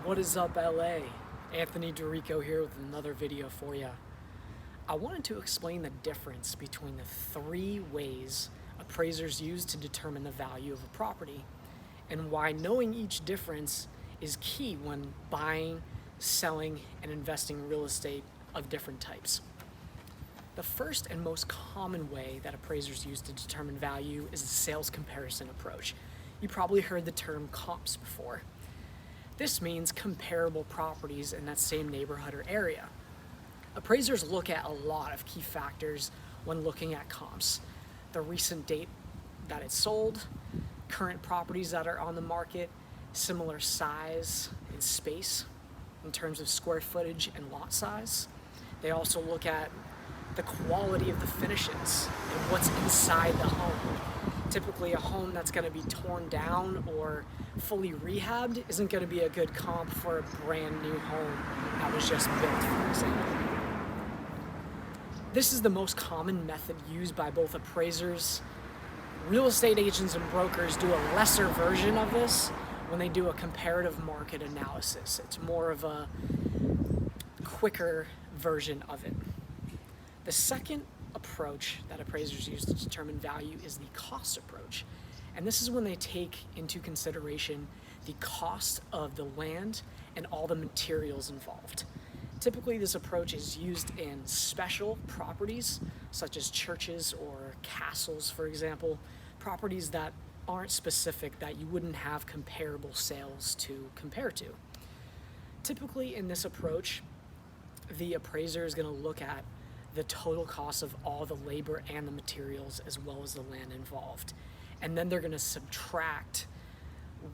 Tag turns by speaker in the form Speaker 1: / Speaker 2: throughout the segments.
Speaker 1: What is up, LA? Anthony Dorico here with another video for you. I wanted to explain the difference between the three ways appraisers use to determine the value of a property and why knowing each difference is key when buying, selling, and investing in real estate of different types. The first and most common way that appraisers use to determine value is the sales comparison approach. You probably heard the term comps before. This means comparable properties in that same neighborhood or area. Appraisers look at a lot of key factors when looking at comps. The recent date that it sold, current properties that are on the market, similar size and space in terms of square footage and lot size. They also look at the quality of the finishes and what's inside the home. Typically a home that's going to be torn down or fully rehabbed isn't going to be a good comp for a brand new home that was just built, for example. This is the most common method used by both appraisers. Real estate agents and brokers do a lesser version of this when they do a comparative market analysis. It's more of a quicker version of it. The second approach that appraisers use to determine value is the cost approach. And this is when they take into consideration the cost of the land and all the materials involved. Typically, this approach is used in special properties such as churches or castles, for example, properties that aren't specific, that you wouldn't have comparable sales to compare to. Typically in this approach, the appraiser is going to look at the total cost of all the labor and the materials as well as the land involved. And then they're going to subtract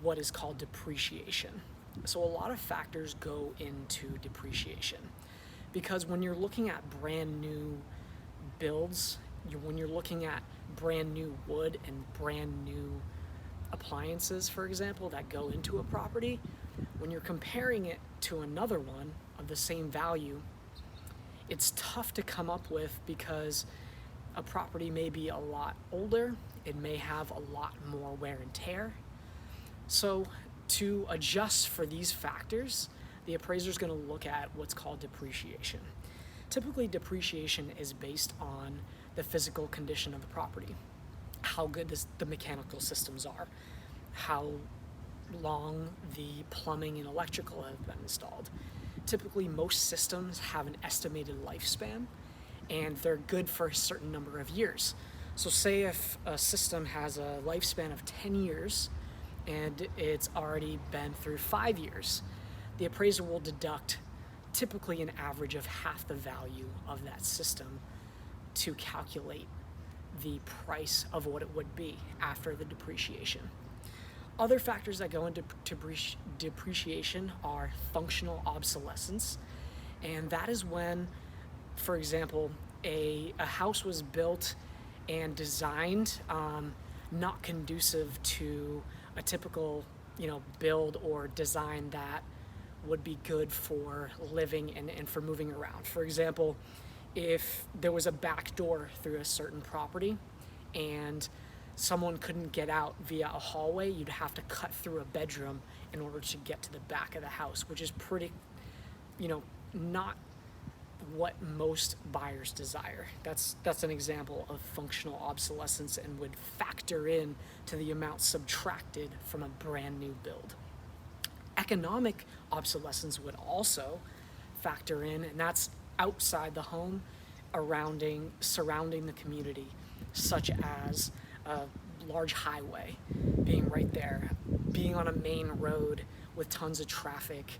Speaker 1: what is called depreciation. So a lot of factors go into depreciation because when you're looking at brand new builds, when you're looking at brand new wood and brand new appliances, for example, that go into a property, when you're comparing it to another one of the same value, it's tough to come up with because a property may be a lot older, it may have a lot more wear and tear. So to adjust for these factors, the appraiser is going to look at what's called depreciation. Typically, depreciation is based on the physical condition of the property, how good the mechanical systems are, how long the plumbing and electrical have been installed. Typically, most systems have an estimated lifespan and they're good for a certain number of years. So say if a system has a lifespan of 10 years and it's already been through 5 years, the appraiser will deduct typically an average of half the value of that system to calculate the price of what it would be after the depreciation. Other factors that go into depreciation are functional obsolescence, and that is when, for example, a house was built and designed not conducive to a typical build or design that would be good for living and for moving around. For example, if there was a back door through a certain property and someone couldn't get out via a hallway, you'd have to cut through a bedroom in order to get to the back of the house, which is pretty, not what most buyers desire. That's an example of functional obsolescence and would factor in to the amount subtracted from a brand new build. Economic obsolescence would also factor in, and that's outside the home, surrounding the community, such as a large highway being right there, being on a main road with tons of traffic.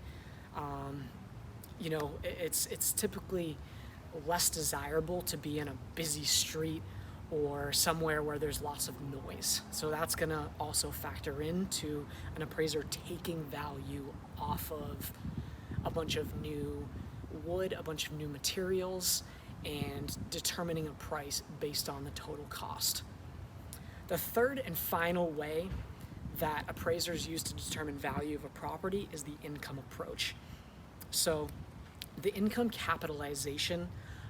Speaker 1: It's typically less desirable to be in a busy street or somewhere where there's lots of noise. So that's gonna also factor into an appraiser taking value off of a bunch of new wood, a bunch of new materials, and determining a price based on the total cost. The third and final way that appraisers use to determine value of a property is the income approach. So the income capitalization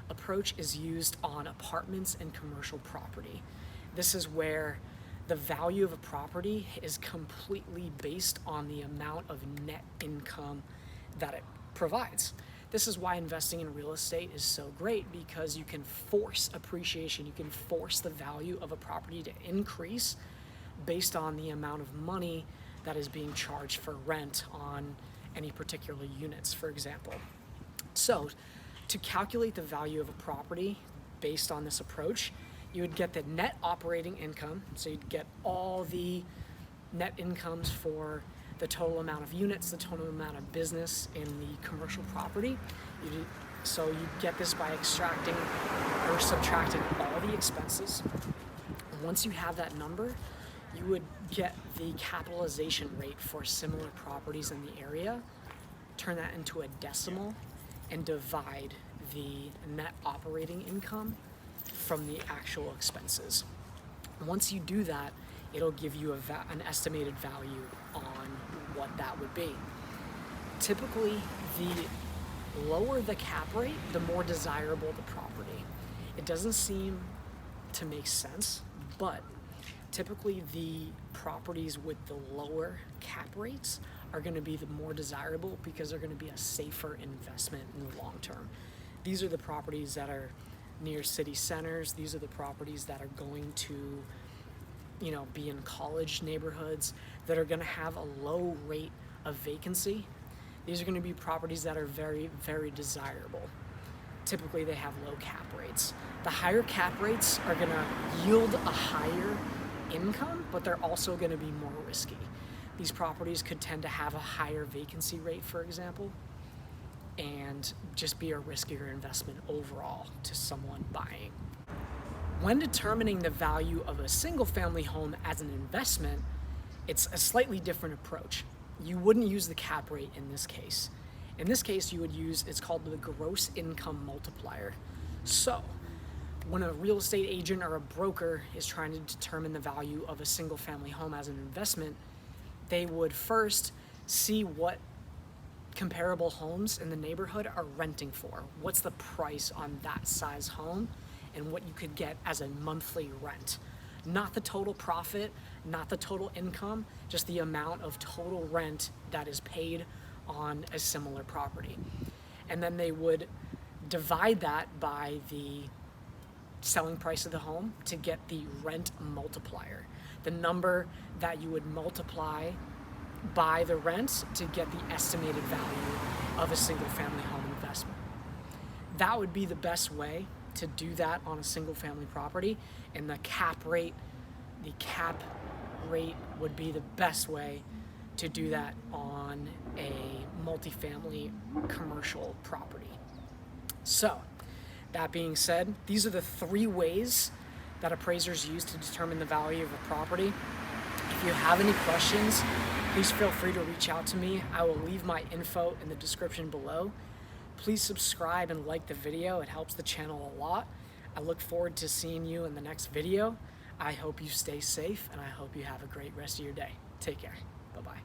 Speaker 1: approach is used on apartments and commercial property. This is where the value of a property is completely based on the amount of net income that it provides. This is why investing in real estate is so great, because you can force appreciation. You can force the value of a property to increase based on the amount of money that is being charged for rent on any particular units, for example. So to calculate the value of a property based on this approach, you would get the net operating income. So you'd get all the net incomes for the total amount of units, the total amount of business in the commercial property. So you get this by extracting or subtracting all the expenses. Once you have that number, you would get the capitalization rate for similar properties in the area, turn that into a decimal, and divide the net operating income from the actual expenses. Once you do that, it'll give you an estimated value on what that would be. Typically, the lower the cap rate, the more desirable the property. It doesn't seem to make sense, but typically the properties with the lower cap rates are going to be the more desirable because they're going to be a safer investment in the long term. These are the properties that are near city centers. These are the properties that are going to, be in college neighborhoods that are going to have a low rate of vacancy. These are going to be properties that are very, very desirable. Typically, they have low cap rates. The higher cap rates are going to yield a higher income, but they're also going to be more risky. These properties could tend to have a higher vacancy rate, for example, and just be a riskier investment overall to someone buying. When determining the value of a single-family home as an investment, it's a slightly different approach. You wouldn't use the cap rate in this case. In this case, you would use, it's called the gross income multiplier. So, when a real estate agent or a broker is trying to determine the value of a single-family home as an investment, they would first see what comparable homes in the neighborhood are renting for. What's the price on that size home and what you could get as a monthly rent. Not the total profit, not the total income, just the amount of total rent that is paid on a similar property. And then they would divide that by the selling price of the home to get the rent multiplier, the number that you would multiply by the rent to get the estimated value of a single family home investment. That would be the best way to do that on a single family property, and the cap rate would be the best way to do that on a multifamily commercial property. So, that being said, these are the 3 ways that appraisers use to determine the value of a property. If you have any questions, please feel free to reach out to me. I will leave my info in the description below. Please subscribe and like the video. It helps the channel a lot. I look forward to seeing you in the next video. I hope you stay safe, and I hope you have a great rest of your day. Take care. Bye-bye.